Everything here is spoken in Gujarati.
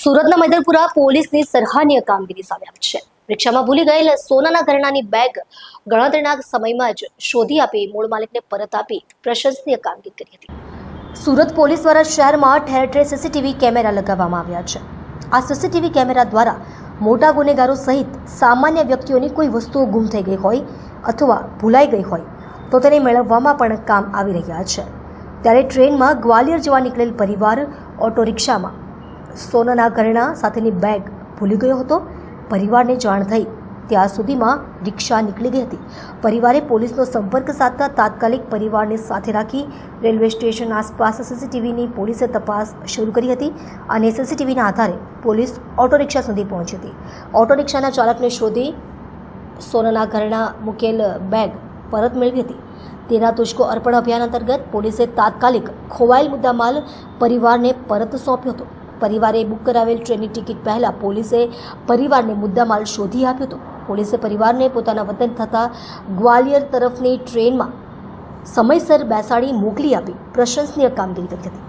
સુરતના મૈદરપુરા પોલીસની સરાહનીય કામગીરી સામે આવી છે। રિક્ષામાં ભૂલી ગયેલ સોનાના ઘરેણાંની બેગ ગણતરીના સમયમાં જ શોધી આપી મૂળ માલિકને પરત આપી પ્રશંસનીય કામગીરી કરી હતી। સુરત પોલીસ દ્વારા શહેરમાં ઠેર ઠેર સીસીટીવી કેમેરા લગાવવામાં આવ્યા છે। આ સીસીટીવી કેમેરા દ્વારા મોટા ગુનેગારો સહિત સામાન્ય વ્યક્તિઓની કોઈ વસ્તુઓ ગુમ થઈ ગઈ હોય અથવા ભૂલાઈ ગઈ હોય તો તેને મેળવવામાં પણ કામ આવી રહ્યા છે। ત્યારે ટ્રેનમાં ગ્વાલિયર જવા નીકળેલ પરિવાર ઓટો રિક્ષામાં સોનાના ઘરેણાં સાથેની બેગ ભૂલી ગયો હતો। પરિવારને જાણ થઈ ત્યાં સુધીમાં રિક્ષા નીકળી ગઈ હતી। પરિવારે પોલીસનો સંપર્ક સાધતા તાત્કાલિક પરિવારને સાથે રાખી રેલવે સ્ટેશન આસપાસ સીસીટીવીની પોલીસે તપાસ શરૂ કરી હતી અને સીસીટીવીના આધારે પોલીસ ઓટો રિક્ષા સુધી પહોંચી હતી। ઓટો રિક્ષાના ચાલકને શોધી સોનાના ઘરેણાં મૂકેલ બેગ પરત મેળવી હતી। તેના તુષ્કો અર્પણ અભિયાન અંતર્ગત પોલીસે તાત્કાલિક ખોવાયેલ મુદ્દામાલ પરિવારને પરત સોંપ્યો હતો। પરિવારે બુક કરાવેલ ટ્રેનની ટિકિટ પહેલાં પોલીસે પરિવારને મુદ્દામાલ શોધી આપ્યો હતો। પોલીસે પરિવારને પોતાના વતન થતા ગ્વાલિયર તરફની ટ્રેનમાં સમયસર બેસાડી મોકલી આપી પ્રશંસનીય કામગીરી કરી હતી।